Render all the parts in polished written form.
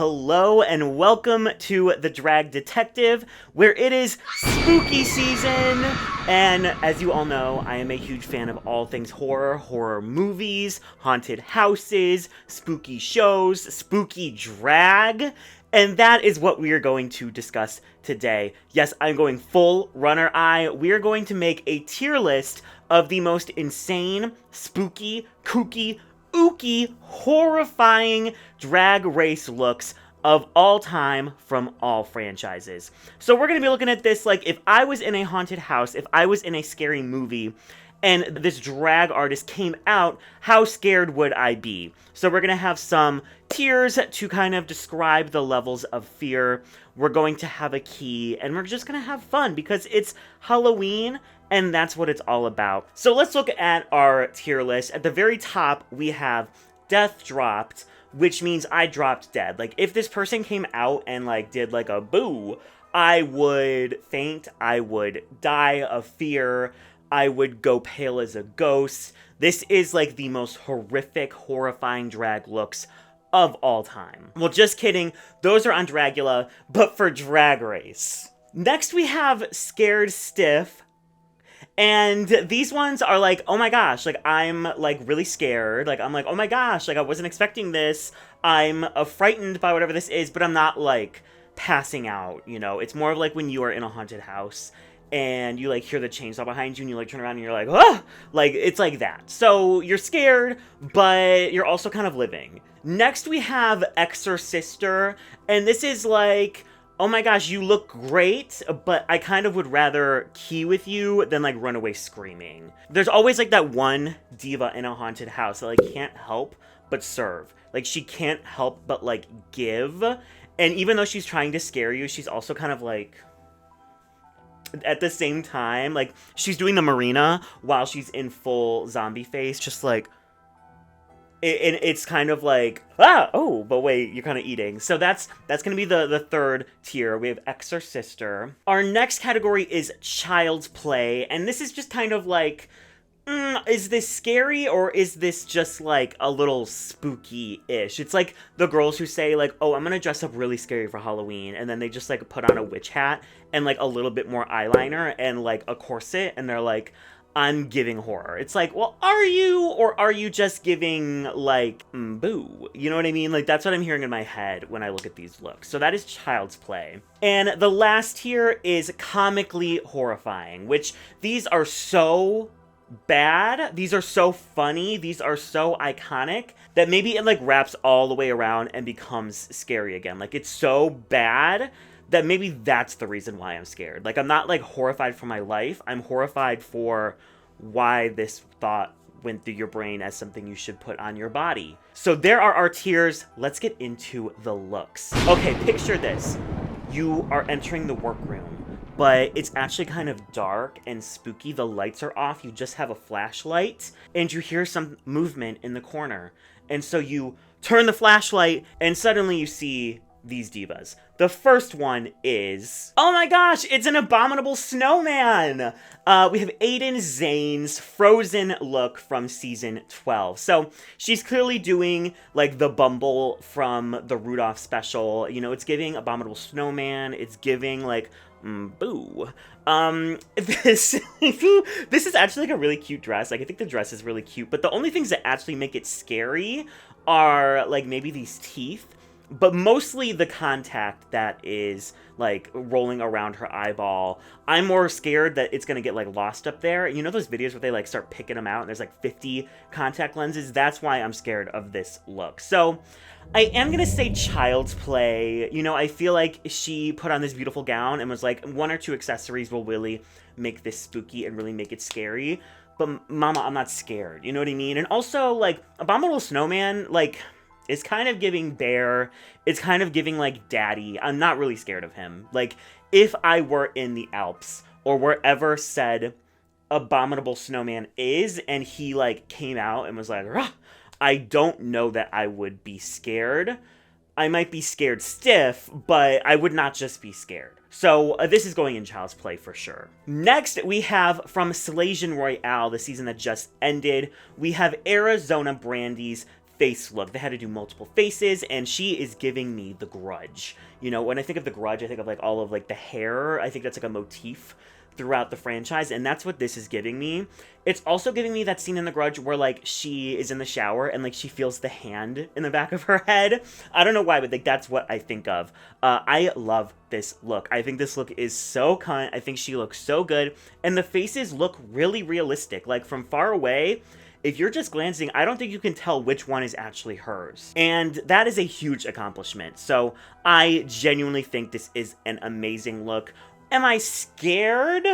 Hello and welcome to The Drag Detective, where it is spooky season. And as you all know, I am a huge fan of all things horror, horror movies, haunted houses, spooky shows, spooky drag. And that is what we are going to discuss today. Yes, I'm going full runner eye. We are going to make a tier list of the most insane, spooky, kooky, ooky, horrifying drag race looks of all time from all franchises. So we're going to be looking at this like if I was in a haunted house, if I was in a scary movie, and this drag artist came out, how scared would I be? So we're going to have some tiers to kind of describe the levels of fear. We're going to have a key, and we're just going to have fun because it's Halloween, and that's what it's all about. So let's look at our tier list. At the very top, we have Death Dropped, which means I dropped dead. Like, if this person came out and, like, did, like, a boo, I would faint, I would die of fear, I would go pale as a ghost. This is, like, the most horrific, horrifying drag looks of all time. Well, just kidding. Those are on Dragula, but for Drag Race. Next, we have Scared Stiff. And these ones are like, oh my gosh, like, I'm, like, really scared. Like, I'm like, oh my gosh, like, I wasn't expecting this. I'm frightened by whatever this is, but I'm not, like, passing out, you know? It's more of, like, when you are in a haunted house and you, like, hear the chainsaw behind you and you, like, turn around and you're like, oh! Like, it's like that. So, you're scared, but you're also kind of living. Next, we have Exorcister, and this is, like, oh my gosh, you look great, but I kind of would rather key with you than, like, run away screaming. There's always, like, that one diva in a haunted house that, like, can't help but serve. Like, she can't help but, like, give. And even though she's trying to scare you, she's also kind of, like, at the same time, like, she's doing the Marina while she's in full zombie face, just, like, it's kind of like, oh, but wait, you're kind of eating. So that's going to be the third tier. We have Exorcister. Our next category is Child's Play, and this is just kind of like, is this scary or is this just like a little spooky-ish? It's like the girls who say like, oh, I'm going to dress up really scary for Halloween, and then they just like put on a witch hat and like a little bit more eyeliner and like a corset, and they're like, I'm giving horror. It's like, well, are you, or are you just giving, like, boo? You know what I mean? Like, that's what I'm hearing in my head when I look at these looks. So that is Child's Play. And the last here is Comically Horrifying, which these are so bad, these are so funny, these are so iconic, that maybe it, like, wraps all the way around and becomes scary again. Like, it's so bad that maybe that's the reason why I'm scared. Like, I'm not, like, horrified for my life. I'm horrified for why this thought went through your brain as something you should put on your body. So there are our tiers. Let's get into the looks. Okay, picture this. You are entering the workroom, but it's actually kind of dark and spooky. The lights are off. You just have a flashlight, and you hear some movement in the corner. And so you turn the flashlight, and suddenly you see these divas. The first one is, oh my gosh, it's an abominable snowman! We have Aiden Zane's Frozen look from season 12. So she's clearly doing like the Bumble from the Rudolph special. You know, it's giving abominable snowman. It's giving like, boo. This is actually like a really cute dress. Like, I think the dress is really cute, but the only things that actually make it scary are like maybe these teeth. But mostly the contact that is, like, rolling around her eyeball. I'm more scared that it's gonna get, like, lost up there. You know those videos where they, like, start picking them out and there's, like, 50 contact lenses? That's why I'm scared of this look. So, I am gonna say Child's Play. You know, I feel like she put on this beautiful gown and was like, one or two accessories will really make this spooky and really make it scary. But, mama, I'm not scared. You know what I mean? And also, like, Abominable Snowman, like, it's kind of giving bear. It's kind of giving, like, daddy. I'm not really scared of him. Like, if I were in the Alps or wherever said Abominable Snowman is, and he, like, came out and was like, rah, I don't know that I would be scared. I might be scared stiff, but I would not just be scared. So this is going in Child's Play for sure. Next, we have from Slasian Royale, the season that just ended, we have Arizona Brandy's face look. They had to do multiple faces, and she is giving me The Grudge. You know, when I think of The Grudge, I think of like all of like the hair. I think that's like a motif throughout the franchise, and that's what this is giving me. It's also giving me that scene in The Grudge where like she is in the shower and like she feels the hand in the back of her head. I don't know why, but like that's what I think of. I love this look. I think this look is so cunt. I think she looks so good, and the faces look really realistic. Like from far away, if you're just glancing, I don't think you can tell which one is actually hers. And that is a huge accomplishment. So I genuinely think this is an amazing look. Am I scared?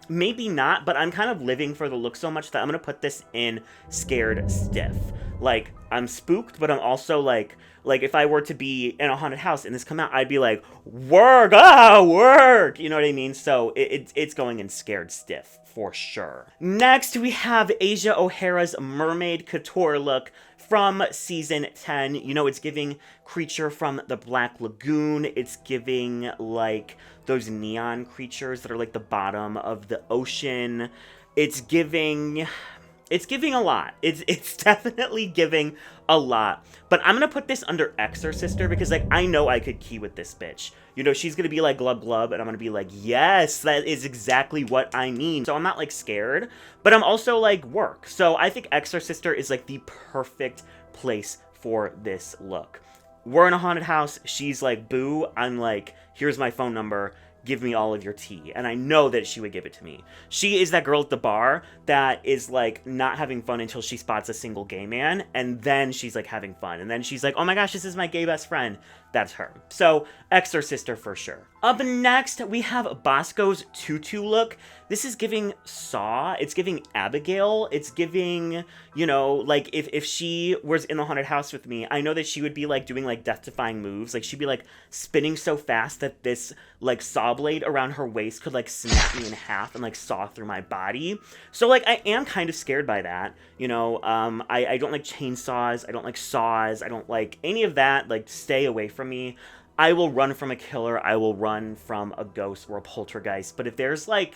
Maybe not, but I'm kind of living for the look so much that I'm gonna put this in scared stiff. Like, I'm spooked, but I'm also like if I were to be in a haunted house and this come out, I'd be like, work, work! You know what I mean? So it's going in scared stiff, for sure. Next, we have Asia O'Hara's Mermaid Couture look from season 10. You know, it's giving creature from the Black Lagoon. It's giving, like, those neon creatures that are, like, the bottom of the ocean. It's giving a lot. It's definitely giving a lot. But I'm gonna put this under Exorcister because, like, I know I could key with this bitch. You know, she's gonna be like, glub glub, and I'm gonna be like, yes, that is exactly what I mean. So I'm not, like, scared, but I'm also, like, work. So I think Exorcister is, like, the perfect place for this look. We're in a haunted house. She's like, boo. I'm like, here's my phone number. Give me all of your tea. And I know that she would give it to me. She is that girl at the bar that is like not having fun until she spots a single gay man, and then she's like having fun, and then she's like, oh my gosh, this is my gay best friend. That's her. So Exorcister for sure. Up next, we have Bosco's tutu look. This is giving Saw. It's giving Abigail. It's giving, you know, like if she was in the haunted house with me, I know that she would be like doing like death-defying moves. Like she'd be like spinning so fast that this like saw blade around her waist could like snap me in half and like saw through my body. So like I am kind of scared by that. You know, I don't like chainsaws. I don't like saws. I don't like any of that. Like stay away from me. I will run from a killer. I will run from a ghost or a poltergeist. But if there's like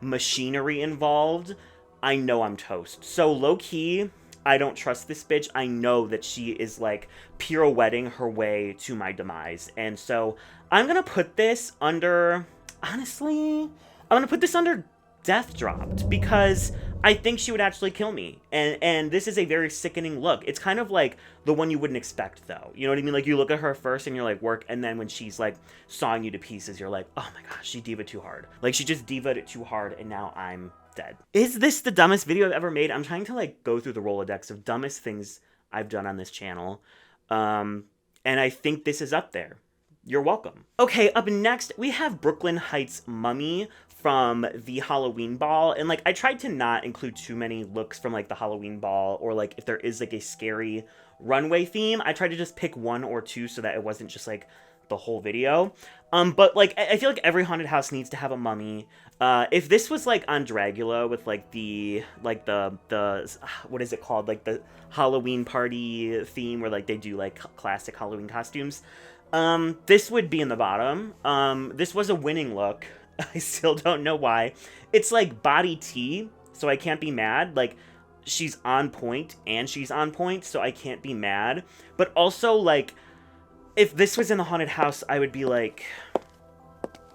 machinery involved, I know I'm toast. So low-key, I don't trust this bitch. I know that she is like pirouetting her way to my demise. And so I'm gonna put this under, honestly, I'm gonna put this under Death Dropped because I think she would actually kill me. And this is a very sickening look. It's kind of like the one you wouldn't expect, though. You know what I mean? Like, you look at her first and you're like, work. And then when she's, like, sawing you to pieces, you're like, oh my gosh, she diva too hard. Like, she just diva'd it too hard, and now I'm dead. Is this the dumbest video I've ever made? I'm trying to, like, go through the Rolodex of dumbest things I've done on this channel. And I think this is up there. You're welcome. Okay, up next, we have Brooklyn Heights Mummy from the Halloween Ball. And, like, I tried to not include too many looks from, like, the Halloween Ball, or, like, if there is, like, a scary runway theme, I tried to just pick one or two so that it wasn't just, like, the whole video. But, like, I feel like every haunted house needs to have a mummy. If this was, like, on Dragula with, like, the what is it called? Like, the Halloween party theme where, like, they do, like, classic Halloween costumes. This would be in the bottom. This was a winning look. I still don't know why. It's like body tea, so I can't be mad. Like, she's on point, and she's on point, so I can't be mad. But also, like, if this was in the haunted house, I would be like,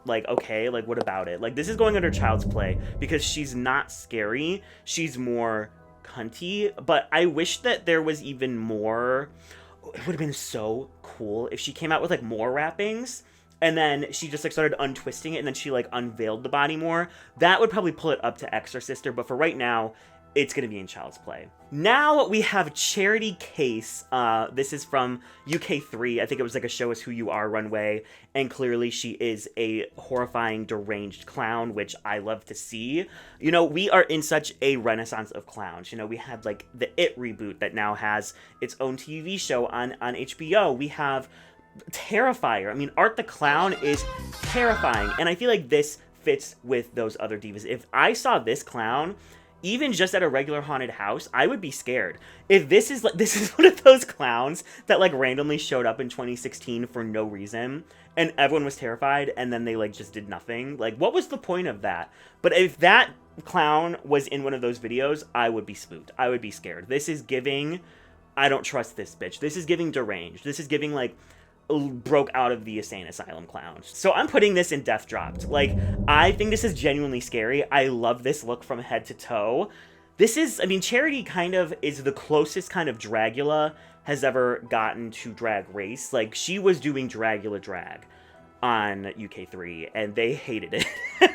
okay, like, what about it? Like, this is going under Child's Play, because she's not scary. She's more cunty, but I wish that there was even more. It would have been so cool if she came out with, like, more wrappings, and then she just, like, started untwisting it, and then she, like, unveiled the body more. That would probably pull it up to Exorcister, but for right now, it's gonna be in Child's Play. Now we have Charity Case. This is from UK3. I think it was, like, a Show Us Who You Are runway, and clearly she is a horrifying, deranged clown, which I love to see. You know, we are in such a renaissance of clowns. You know, we had, like, the It reboot that now has its own TV show on HBO. We have Terrifier. I mean, Art the Clown is terrifying, and I feel like this fits with those other divas. If I saw this clown, even just at a regular haunted house, I would be scared. If this is one of those clowns that, like, randomly showed up in 2016 for no reason, and everyone was terrified, and then they, like, just did nothing. Like, what was the point of that? But if that clown was in one of those videos, I would be spooked. I would be scared. This is giving I don't trust this bitch. This is giving deranged. This is giving, like, broke out of the insane asylum clown. So I'm putting this in Death Dropped. Like, I think this is genuinely scary. I love this look from head to toe. This is, I mean, Charity kind of is the closest kind of Dragula has ever gotten to Drag Race. Like, she was doing Dragula drag on UK3, and they hated it.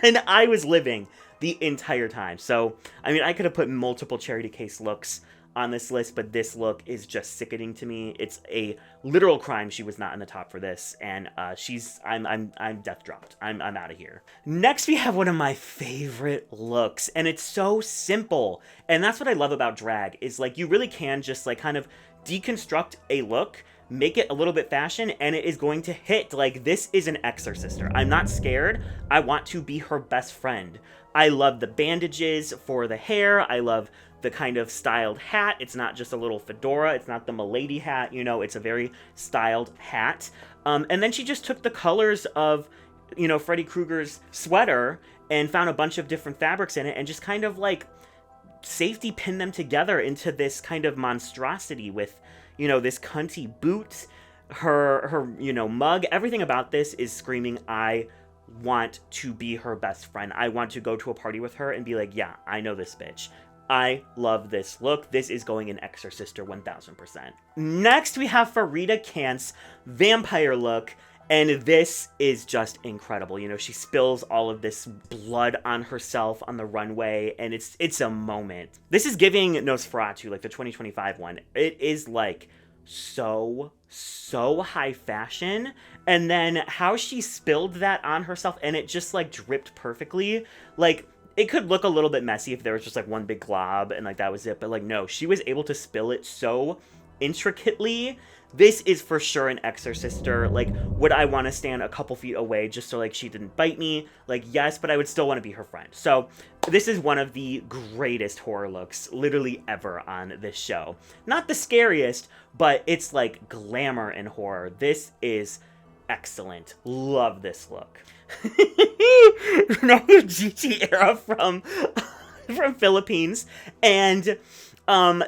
And I was living the entire time. So, I mean, I could have put multiple Charity Case looks on this list, but this look is just sickening to me. It's a literal crime she was not in the top for this, and I'm Death Dropped. I'm out of here. Next, we have one of my favorite looks, and it's so simple. And that's what I love about drag, is like you really can just like kind of deconstruct a look, make it a little bit fashion, and it is going to hit. Like, this is an exorcister. I'm not scared. I want to be her best friend. I love the bandages for the hair. I love the kind of styled hat. It's not just a little fedora. It's not the milady hat. You know, it's a very styled hat. And then she just took the colors of, you know, Freddy Krueger's sweater and found a bunch of different fabrics in it and just kind of like safety pinned them together into this kind of monstrosity with, you know, this cunty boot, her, you know, mug. Everything about this is screaming, I want to be her best friend. I want to go to a party with her and be like, yeah, I know this bitch. I love this look. This is going in Exorcister 1000%. Next, we have Farida Kant's vampire look, and this is just incredible. You know, she spills all of this blood on herself on the runway, and it's a moment. This is giving Nosferatu, like the 2025 one. It is like so high fashion, and then how she spilled that on herself, and it just like dripped perfectly. Like, it could look a little bit messy if there was just like one big glob and like that was it, but like no, she was able to spill it so intricately. This is for sure an exorcister. Like, would I want to stand a couple feet away just so like she didn't bite me? Like, yes, but I would still want to be her friend. So this is one of the greatest horror looks literally ever on this show. Not the scariest, but it's like glamour and horror. This is excellent. Love this look. Another Gigi era from Philippines, and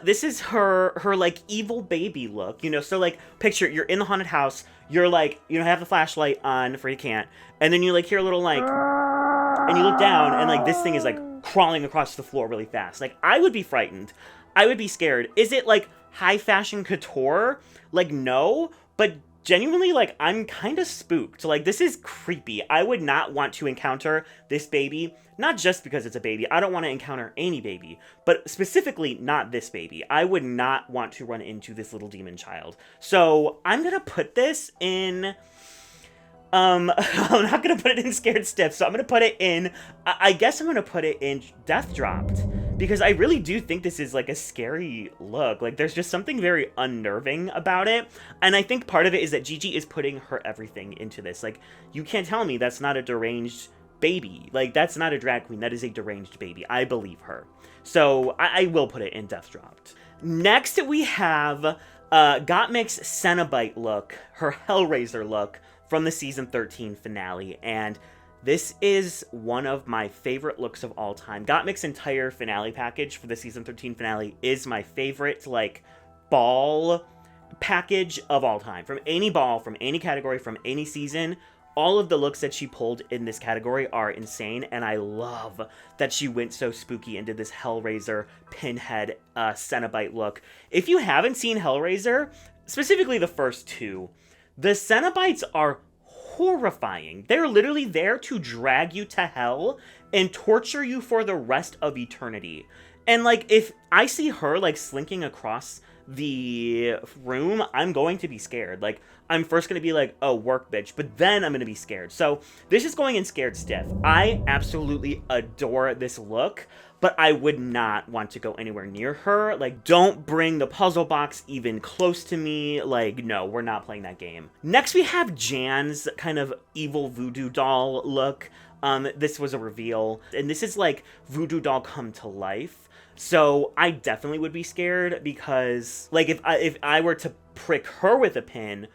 this is her like evil baby look, you know. So like, picture you're in the haunted house, you're like, you know, have the flashlight on for you can't, and then you like hear a little like, and you look down, and like this thing is like crawling across the floor really fast. Like, I would be frightened, I would be scared. Is it like high fashion couture? Like, no, but genuinely, like, I'm kind of spooked. Like, this is creepy. I would not want to encounter this baby, not just because it's a baby. I don't want to encounter any baby, but specifically not this baby. I would not want to run into this little demon child. So I'm gonna put this in, I'm not gonna put it in Scared Stiff, so I'm gonna put it in, I guess I'm gonna put it in Death Dropped, because I really do think this is like a scary look. Like, there's just something very unnerving about it, and I think part of it is that Gigi is putting her everything into this. Like, you can't tell me that's not a deranged baby. Like, that's not a drag queen, that is a deranged baby. I believe her. So I will put it in Death Dropped. Next, we have Gottmik's Cenobite look, her Hellraiser look from the season 13 finale, and this is one of my favorite looks of all time. Gottmik's entire finale package for the season 13 finale is my favorite, like, ball package of all time. From any ball, from any category, from any season, all of the looks that she pulled in this category are insane, and I love that she went so spooky and did this Hellraiser Pinhead Cenobite look. If you haven't seen Hellraiser, specifically the first two, the Cenobites are horrifying. They're literally there to drag you to hell and torture you for the rest of eternity. And like, if I see her like slinking across the room, I'm going to be scared. Like, I'm first going to be like, oh, work, bitch, but then I'm going to be scared. So this is going in Scared Stiff. I absolutely adore this look, but I would not want to go anywhere near her. Like, don't bring the puzzle box even close to me. Like, no, we're not playing that game. Next, we have Jan's kind of evil voodoo doll look. This was a reveal, and this is like voodoo doll come to life. So I definitely would be scared, because like, if I were to prick her with a pin,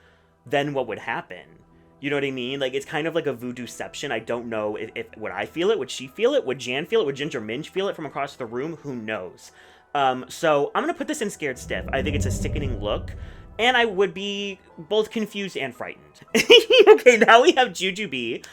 then what would happen? You know what I mean? Like, it's kind of like a voodooception. I don't know if would I feel it? Would she feel it? Would Jan feel it? Would Ginger Minj feel it from across the room? Who knows? So I'm gonna put this in Scared Stiff. I think it's a sickening look, and I would be both confused and frightened. Okay, now we have Jujubee,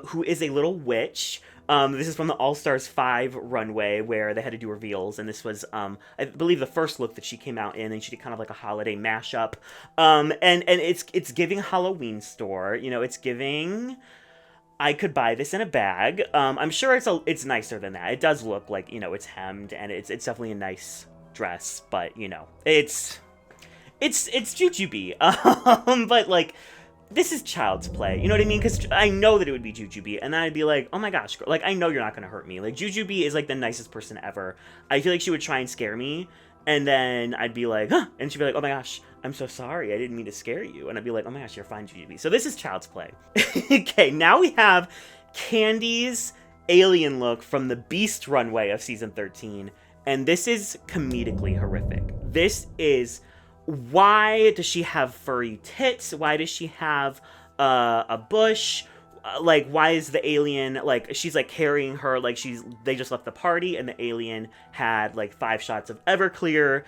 who is a little witch. This is from the All Stars 5 runway where they had to do reveals, and this was, I believe, the first look that she came out in, and she did kind of like a holiday mashup. And it's giving Halloween store. You know, it's giving. I could buy this in a bag. I'm sure it's nicer than that. It does look like, you know, it's hemmed, and it's definitely a nice dress, but you know, it's Jujubee. But like, this is child's play. You know what I mean? Because I know that it would be Jujubee, and then I'd be like, oh my gosh, girl. Like, I know you're not gonna hurt me. Like, Jujubee is like the nicest person ever. I feel like she would try and scare me, and then I'd be like, huh, and she'd be like, oh my gosh, I'm so sorry, I didn't mean to scare you. And I'd be like, oh my gosh, you're fine, Jujubee. So this is child's play. Okay, now we have Candy's alien look from the Beast runway of season 13, and this is comedically horrific. This is, why does she have furry tits? Why does she have a bush? Like, why is the alien, like, she's like carrying her, like they just left the party, and the alien had like 5 shots of Everclear,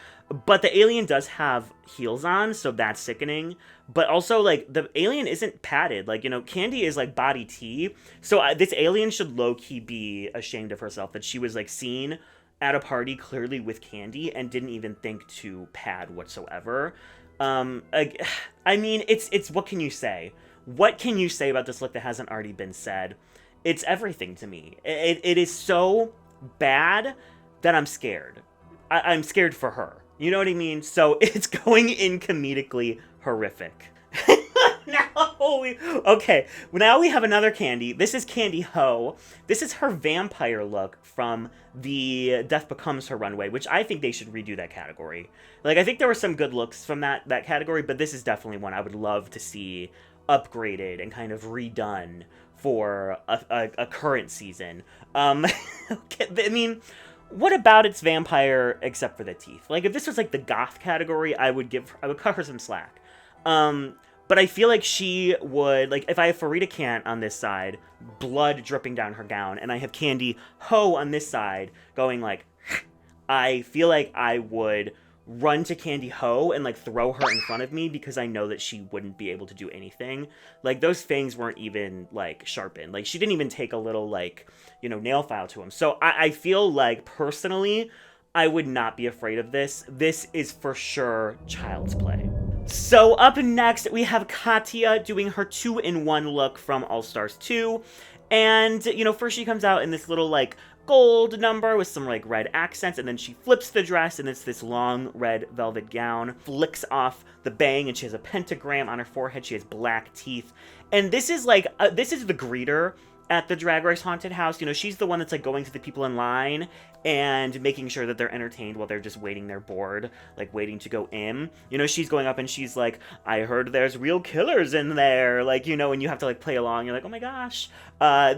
but the alien does have heels on, so that's sickening. But also, like, the alien isn't padded. Like, you know, Candy is like body T, so this alien should low-key be ashamed of herself that she was like seen at a party clearly with Candy and didn't even think to pad whatsoever. I mean, it's what can you say? What can you say about this look that hasn't already been said? It's everything to me. It is so bad that I'm scared. I'm scared for her. You know what I mean? So it's going in comedically horrific. Okay, now we have another Candy. This is Candy Ho. This is her vampire look from the Death Becomes Her runway, which I think they should redo that category. Like, I think there were some good looks from that category, but this is definitely one I would love to see upgraded and kind of redone for a current season. Okay, I mean, what about its vampire except for the teeth? Like, if this was like the goth category, I would cut her some slack. But I feel like she would, like, if I have Farida Kant on this side, blood dripping down her gown, and I have Candy Ho on this side going like, I feel like I would run to Candy Ho and like throw her in front of me because I know that she wouldn't be able to do anything. Like, those fangs weren't even like sharpened. Like, she didn't even take a little like, you know, nail file to them. So I feel like personally, I would not be afraid of this. This is for sure child's play. So up next, we have Katya doing her 2-in-1 look from All Stars 2. And, you know, first she comes out in this little, like, gold number with some, like, red accents. And then she flips the dress, and it's this long red velvet gown. Flicks off the bang, and she has a pentagram on her forehead. She has black teeth. And this is, like, this is the greeter at the Drag Race Haunted House. You know, she's the one that's, like, going to the people in line and making sure that they're entertained while they're just waiting their board, like, waiting to go in. You know, she's going up and she's like, I heard there's real killers in there. Like, you know, and you have to, like, play along. You're like, oh my gosh.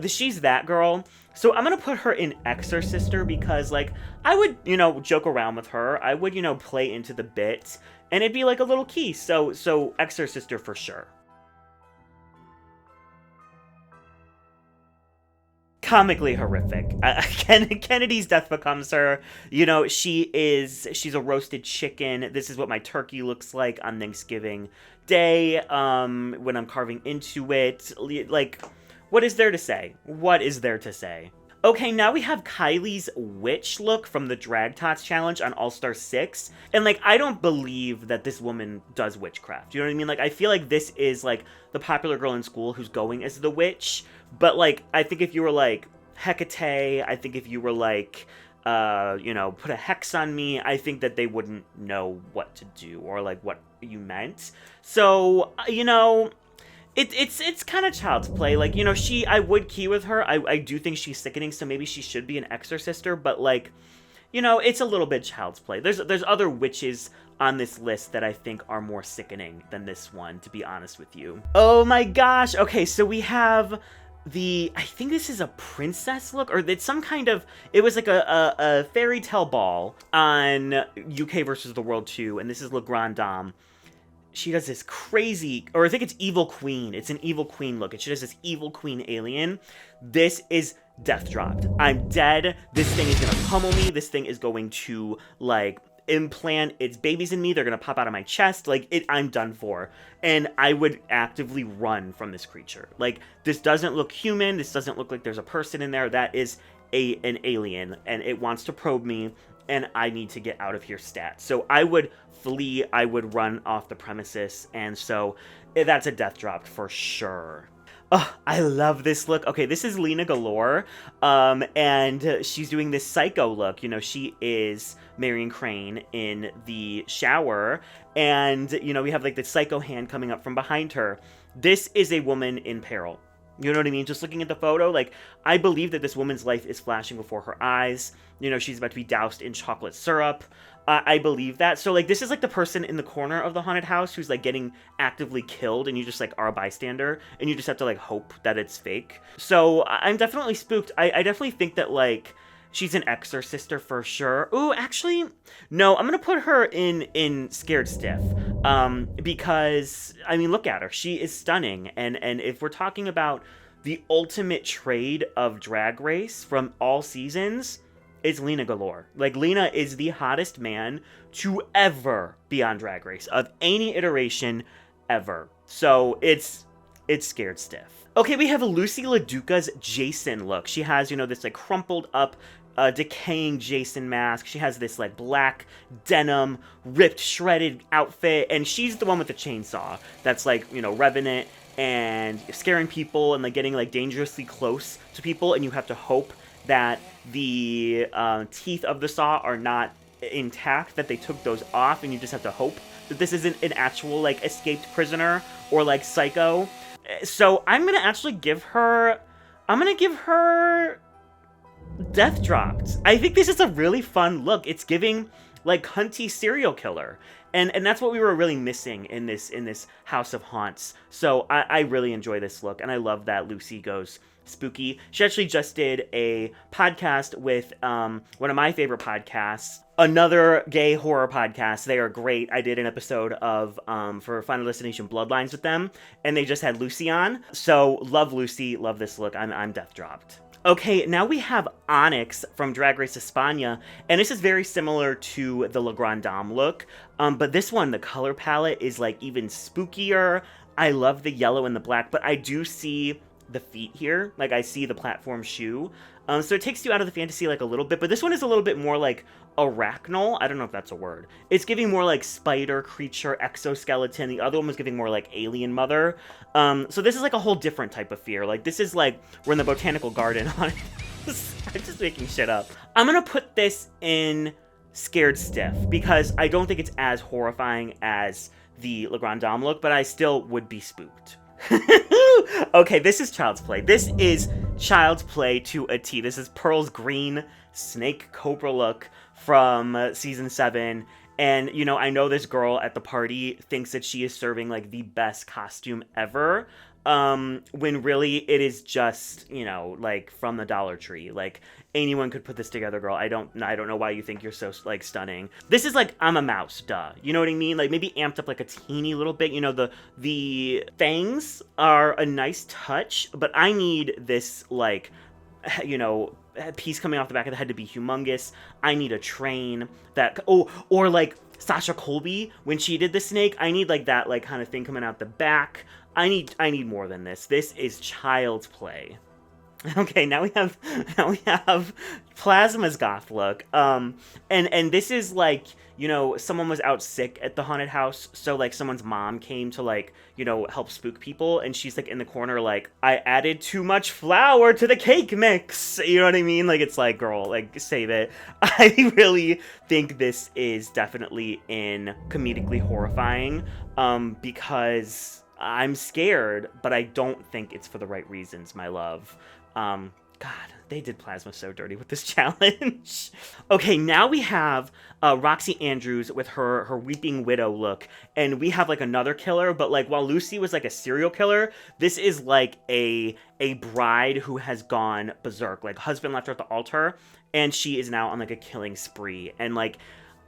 She's that girl. So I'm gonna put her in Exorcister because, like, I would, you know, joke around with her. I would, you know, play into the bit. And it'd be, like, a little key. So Exorcister for sure. Comically horrific. Kennedy's Death Becomes Her. You know, she's a roasted chicken. This is what my turkey looks like on Thanksgiving Day, when I'm carving into it. Like, what is there to say? What is there to say? Okay, now we have Kylie's witch look from the Drag Tots Challenge on All-Star 6. And, like, I don't believe that this woman does witchcraft. You know what I mean? Like, I feel like this is, like, the popular girl in school who's going as the witch. But, like, I think if you were, like, Hecate, I think if you were, like, you know, put a hex on me, I think that they wouldn't know what to do or, like, what you meant. So, you know, it's kind of child's play. Like, you know, I would key with her. I do think she's sickening, so maybe she should be an exorcister, but, like, you know, it's a little bit child's play. There's other witches on this list that I think are more sickening than this one, to be honest with you. Oh my gosh. Okay, so we have I think this is a princess look, or it's some kind of, it was like a fairy tale ball on UK versus the World 2, and this is Le Grand Dame. She does this crazy, or I think it's Evil Queen. It's an Evil Queen look. She does this Evil Queen alien. This is death dropped. I'm dead. This thing is gonna pummel me. This thing is going to, like, implant its babies in me. They're gonna pop out of my chest. Like, I'm done for. And I would actively run from this creature. Like, this doesn't look human. This doesn't look like there's a person in there. That is an alien, and it wants to probe me, and I need to get out of here stat. So I would flee. I would run off the premises, and so that's a death drop for sure. Oh, I love this look. Okay, this is Lena Galore, and she's doing this psycho look. You know, she is Marion Crane in the shower, and, you know, we have, like, the psycho hand coming up from behind her. This is a woman in peril. You know what I mean? Just looking at the photo, like, I believe that this woman's life is flashing before her eyes. You know, she's about to be doused in chocolate syrup. I believe that. So, like, this is, like, the person in the corner of the haunted house who's, like, getting actively killed, and you just, like, are a bystander, and you just have to, like, hope that it's fake. So, I'm definitely spooked. I definitely think that, like, she's an exorcister for sure. Ooh, actually, no, I'm gonna put her in Scared Stiff. Because, I mean, look at her. She is stunning. And if we're talking about the ultimate trade of Drag Race from all seasons, it's Lena Galore. Like, Lena is the hottest man to ever be on Drag Race, of any iteration ever. So it's Scared Stiff. Okay, we have Lucy LaDuca's Jason look. She has, you know, this, like, crumpled up, decaying Jason mask. She has this, like, black denim, ripped, shredded outfit, and she's the one with the chainsaw that's, like, you know, Revenant and scaring people and, like, getting, like, dangerously close to people, and you have to hope that the teeth of the saw are not intact, that they took those off, and you just have to hope that this isn't an actual, like, escaped prisoner or, like, psycho. So I'm gonna actually give her death dropped. I think this is a really fun look. It's giving, like, hunty serial killer. And that's what we were really missing in this House of Haunts. So I really enjoy this look, and I love that Lucy goes spooky. She actually just did a podcast with one of my favorite podcasts, another gay horror podcast. They are great. I did an episode of for Final Destination Bloodlines with them, and they just had Lucy on. So love Lucy, love this look. I'm death dropped. Okay, now we have Onyx from Drag Race España, and this is very similar to the Le Grand Dame look, but this one, the color palette is, like, even spookier. I love the yellow and the black, but I do see the feet here. Like, I see the platform shoe. So it takes you out of the fantasy, like, a little bit, but this one is a little bit more, like, arachnal. I don't know if that's a word. It's giving more, like, spider, creature, exoskeleton. The other one was giving more, like, alien mother. So this is, like, a whole different type of fear. Like, this is, like, we're in the botanical garden on it. I'm just making shit up. I'm gonna put this in Scared Stiff, because I don't think it's as horrifying as the Le Grand Dame look, but I still would be spooked. Okay, this is Child's Play. This is Child's Play to a T. This is Pearl's green snake cobra look from season 7. And, you know, I know this girl at the party thinks that she is serving, like, the best costume ever. When really it is just, you know, like, from the Dollar Tree. Like, anyone could put this together, girl. I don't know why you think you're so, like, stunning. This is like, I'm a mouse, duh. You know what I mean? Like, maybe amped up, like, a teeny little bit. You know, the fangs are a nice touch, but I need this, like, you know, piece coming off the back of the head to be humongous. I need a train that, or like Sasha Colby when she did the snake. I need, like, that, like, kind of thing coming out the back. I need more than this. This is Child's Play. Okay, now we have Plasma's goth look. And this is, like, you know, someone was out sick at the haunted house, so, like, someone's mom came to, like, you know, help spook people, and she's, like, in the corner, like, I added too much flour to the cake mix. You know what I mean? Like, it's like, girl, like, save it. I really think this is definitely in comedically horrifying, because I'm scared, but I don't think it's for the right reasons, my love. God, they did Plasma so dirty with this challenge. Okay, now we have Roxy Andrews with her Weeping Widow look, and we have, like, another killer, but, like, while Lucy was, like, a serial killer, this is, like, a bride who has gone berserk. Like, husband left her at the altar, and she is now on, like, a killing spree, and, like,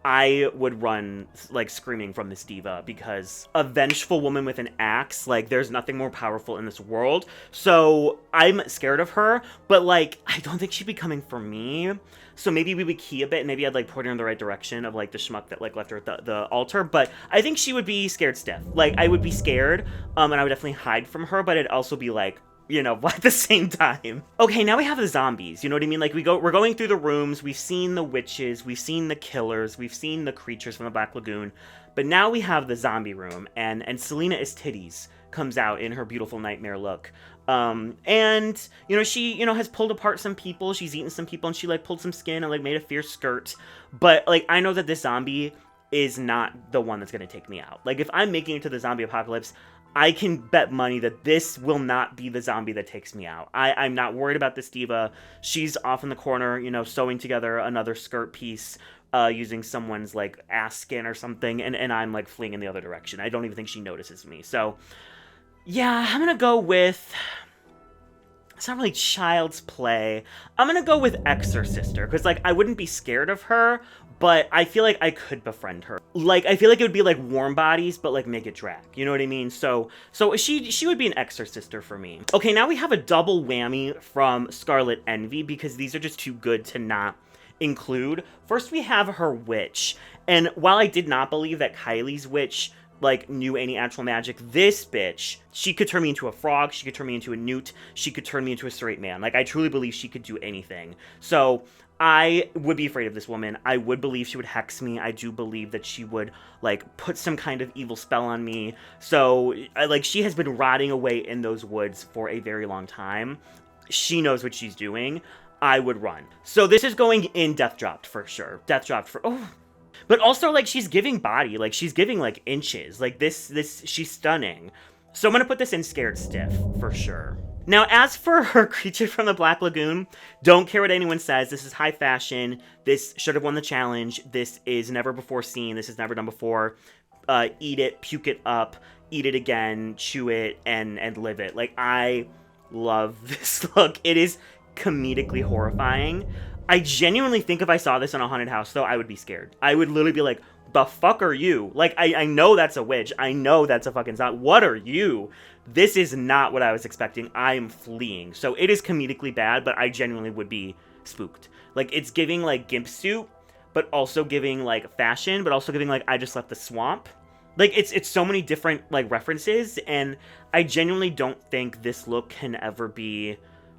I would run, like, screaming from this diva, because a vengeful woman with an axe, like, there's nothing more powerful in this world. So I'm scared of her, but, like, I don't think she'd be coming for me. So maybe we would key a bit, and maybe I'd, like, point her in the right direction of, like, the schmuck that, like, left her at the altar. But I think she would be scared stiff. Like, I would be scared, and I would definitely hide from her, but it'd also be, like, you know, at the same time. Okay, now we have the zombies, you know what I mean? Like, we're going through the rooms, we've seen the witches, we've seen the killers, we've seen the creatures from the Black Lagoon, but now we have the zombie room, and Selena is Titties comes out in her beautiful nightmare look. And, you know, she, you know, has pulled apart some people, she's eaten some people, and she, like, pulled some skin and, like, made a fierce skirt, but, like, I know that this zombie is not the one that's gonna take me out. Like, if I'm making it to the zombie apocalypse, I can bet money that this will not be the zombie that takes me out. I'm not worried about this diva. She's off in the corner, you know, sewing together another skirt piece, using someone's, like, ass skin or something, and I'm, like, fleeing in the other direction. I don't even think she notices me. So, yeah, I'm gonna go with... It's not really child's play. I'm gonna go with Exorcister, because, like, I wouldn't be scared of her, but I feel like I could befriend her. Like, I feel like it would be like Warm Bodies, but, like, make it drag. You know what I mean? So she would be an Exorcister for me. Okay, now we have a double whammy from Scarlet Envy, because these are just too good to not include. First, we have her witch. And while I did not believe that Kylie's witch, like, knew any actual magic, this bitch, she could turn me into a frog, she could turn me into a newt, she could turn me into a straight man. Like, I truly believe she could do anything. So I would be afraid of this woman. I would believe she would hex me. I do believe that she would, like, put some kind of evil spell on me. So, like, she has been rotting away in those woods for a very long time. She knows what she's doing. I would run. So this is going in Death Dropped for sure. Death Dropped for... Oh... But also, like, she's giving body. Like, she's giving, like, inches. Like, this, she's stunning. So I'm gonna put this in Scared Stiff, for sure. Now, as for her creature from the Black Lagoon, don't care what anyone says. This is high fashion. This should have won the challenge. This is never before seen. This is never done before. Eat it, puke it up, eat it again, chew it, and live it. Like, I love this look. It is comedically horrifying. I genuinely think if I saw this in a haunted house, though, I would be scared. I would literally be like, the fuck are you? Like, I know that's a witch. I know that's a fucking zombie. What are you? This is not what I was expecting. I am fleeing. So it is comedically bad, but I genuinely would be spooked. Like, it's giving, like, gimp suit, but also giving, like, fashion, but also giving, like, I just left the swamp. Like, it's so many different, like, references, and I genuinely don't think this look can ever be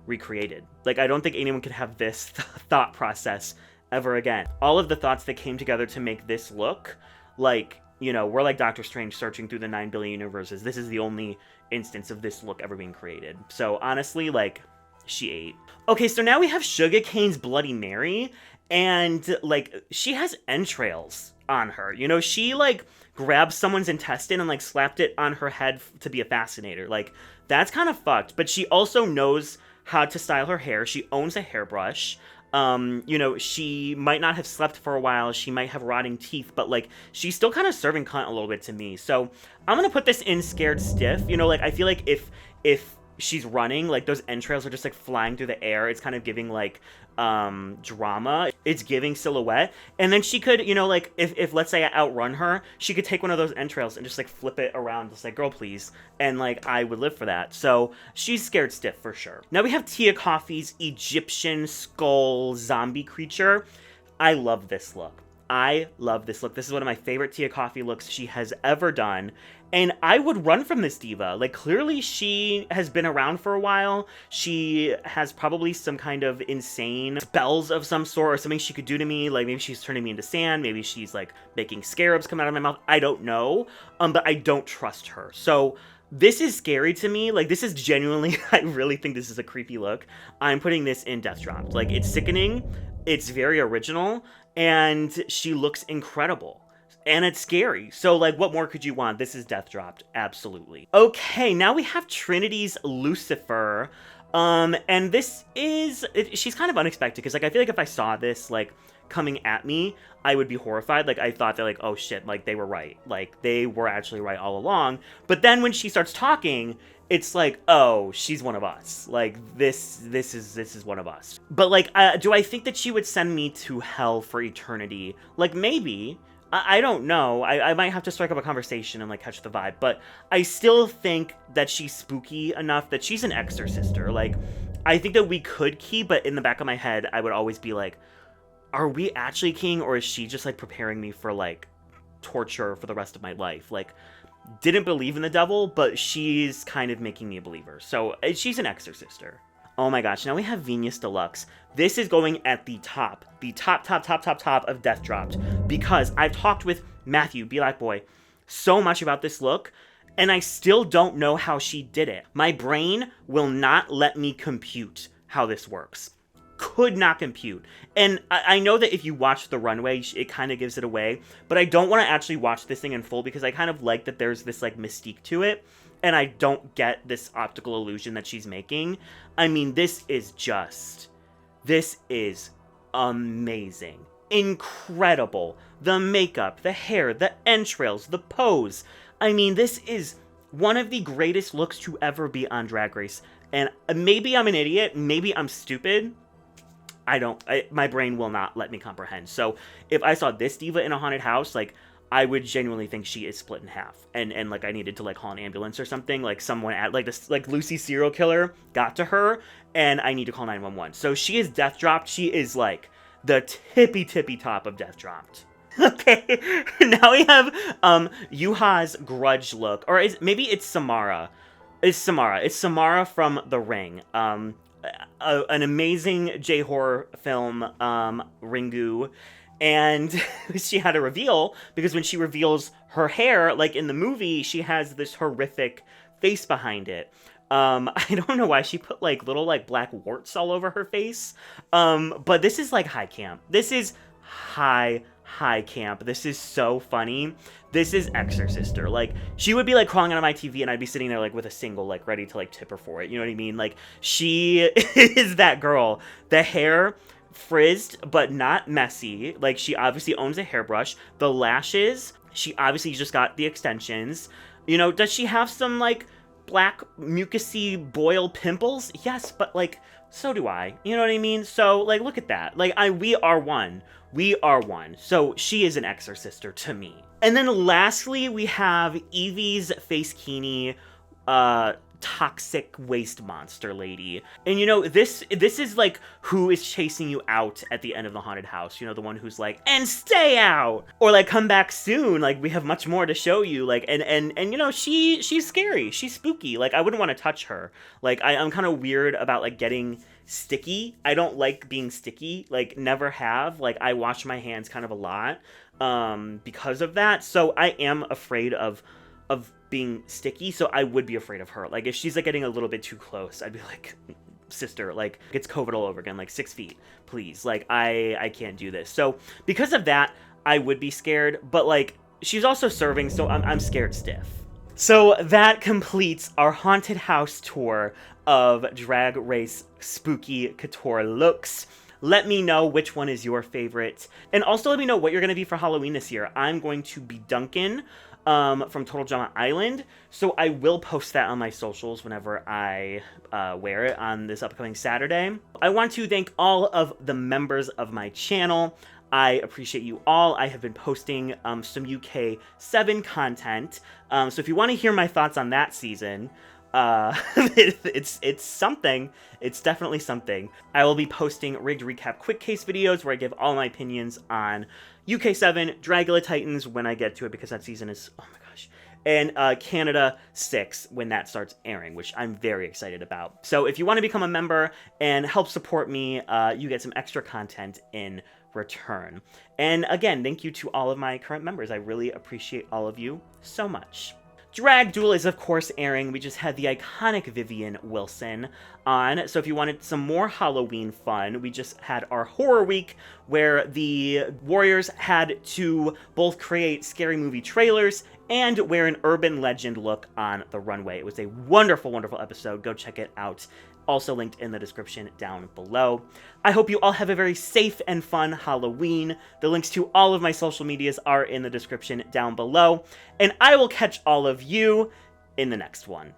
recreated. Like, I don't think anyone could have this thought process ever again. All of the thoughts that came together to make this look, like, you know, we're like Doctor Strange searching through the 9 billion universes. This is the only instance of this look ever being created. So honestly, like, she ate. Okay, so now we have Sugar Cane's Bloody Mary, and, like, she has entrails on her. You know, she, like, grabbed someone's intestine and, like, slapped it on her head to be a fascinator. Like, that's kind of fucked. But she also knows how to style her hair. She owns a hairbrush. You know, she might not have slept for a while. She might have rotting teeth, but, like, she's still kind of serving cunt a little bit to me. So I'm gonna put this in Scared Stiff. You know, like, I feel like if she's running, like, those entrails are just, like, flying through the air. It's kind of giving, like, drama. It's giving silhouette. And then she could, you know, like, if let's say I outrun her, she could take one of those entrails and just, like, flip it around, just like, girl, please. And, like, I would live for that. So she's Scared Stiff for sure. Now we have Tia Coffee's Egyptian skull zombie creature. I love this look. I love this look. This is one of my favorite Tia Coffee looks she has ever done. And I would run from this diva. Like, clearly she has been around for a while. She has probably some kind of insane spells of some sort or something she could do to me. Like, maybe she's turning me into sand. Maybe she's, like, making scarabs come out of my mouth. I don't know. But I don't trust her. So this is scary to me. Like, this is genuinely, I really think this is a creepy look. I'm putting this in Death Dropped. Like, it's sickening. It's very original. And she looks incredible. And it's scary. So, like, what more could you want? This is Death Dropped. Absolutely. Okay, now we have Trinity's Lucifer. And this is... she's kind of unexpected, because, like, I feel like if I saw this, like, coming at me, I would be horrified. Like, I thought that, like, oh shit, like, they were right. Like, they were actually right all along. But then when she starts talking, it's like, oh, she's one of us. Like, this is one of us. But, like, do I think that she would send me to hell for eternity? Like, maybe. I don't know. I might have to strike up a conversation and, like, catch the vibe. But I still think that she's spooky enough that she's an exorcister. Like, I think that we could key, but in the back of my head, I would always be like, are we actually keying, or is she just, like, preparing me for, like, torture for the rest of my life? Like, didn't believe in the devil, but she's kind of making me a believer. So she's an exorcister. Oh my gosh, now we have Venus Deluxe. This is going at the top of Death Dropped, because I've talked with Matthew, Black Boy, so much about this look, and I still don't know how she did it. My brain will not let me compute how this works. Could not compute. And I know that if you watch the runway, it kind of gives it away, but I don't want to actually watch this thing in full because I kind of like that there's this, like, mystique to it, and I don't get this optical illusion that she's making. I mean, this is amazing. Incredible. The makeup, the hair, the entrails, the pose. I mean, this is one of the greatest looks to ever be on Drag Race. And maybe I'm an idiot, maybe I'm stupid, my brain will not let me comprehend. So if I saw this diva in a haunted house, like, I would genuinely think she is split in half. And like, I needed to, like, call an ambulance or something. Like, someone at, like, this, like, Lucy serial killer got to her, and I need to call 911. So she is Death Dropped. She is, like, the tippy top of Death Dropped. Okay, now we have Yuha's grudge look. Or maybe it's Samara. It's Samara from The Ring. An amazing J-horror film, Ringu, and she had a reveal, because when she reveals her hair, like in the movie, she has this horrific face behind it. I don't know why she put, like, little, like, black warts all over her face, but this is, like, high camp. This is high camp. This is so funny. This is Exorcister. Like, she would be, like, crawling out of my TV, and I'd be sitting there, like, with a single, like, ready to, like, tip her for it. You know what I mean? Like, she is that girl. The hair, frizzed, but not messy. Like, she obviously owns a hairbrush. The lashes, she obviously just got the extensions. You know, does she have some, like, black mucusy boil pimples? Yes, but, like, so do I. You know what I mean? So, like, look at that. Like, we are one. We are one. So she is an exorcister to me. And then lastly, we have Evie's Face Kini, toxic waste monster lady. And you know, this is like who is chasing you out at the end of the haunted house. You know, the one who's like, and stay out, or like, come back soon, like, we have much more to show you. Like, and you know, she's scary, she's spooky. Like, I wouldn't want to touch her. Like, I'm kind of weird about, like, getting sticky. I don't like being sticky, like, never have. Like, I wash my hands kind of a lot because of that. So I am afraid of being sticky, so I would be afraid of her. Like, if she's, like, getting a little bit too close, I'd be like, sister, like, it's COVID all over again, like, 6 feet, please. Like, I can't do this. So because of that, I would be scared, but, like, she's also serving, so I'm scared stiff. So that completes our haunted house tour of Drag Race Spooky Couture looks. Let me know which one is your favorite, and also let me know what you're going to be for Halloween this year. I'm going to be Duncan from Total Drama Island, so I will post that on my socials whenever I wear it on this upcoming Saturday. I want to thank all of the members of my channel. I appreciate you all. I have been posting some UK 7 content, so if you want to hear my thoughts on that season, it's something. It's definitely something. I will be posting rigged recap quick case videos where I give all my opinions on UK 7, Dragula Titans when I get to it, because that season is, oh my gosh, and Canada 6 when that starts airing, which I'm very excited about. So if you want to become a member and help support me, you get some extra content in return. And again, thank you to all of my current members. I really appreciate all of you so much. Drag Duel is, of course, airing. We just had the iconic Vivian Wilson on. So if you wanted some more Halloween fun, we just had our horror week where the Warriors had to both create scary movie trailers and wear an urban legend look on the runway. It was a wonderful, wonderful episode. Go check it out. Also linked in the description down below. I hope you all have a very safe and fun Halloween. The links to all of my social medias are in the description down below. And I will catch all of you in the next one.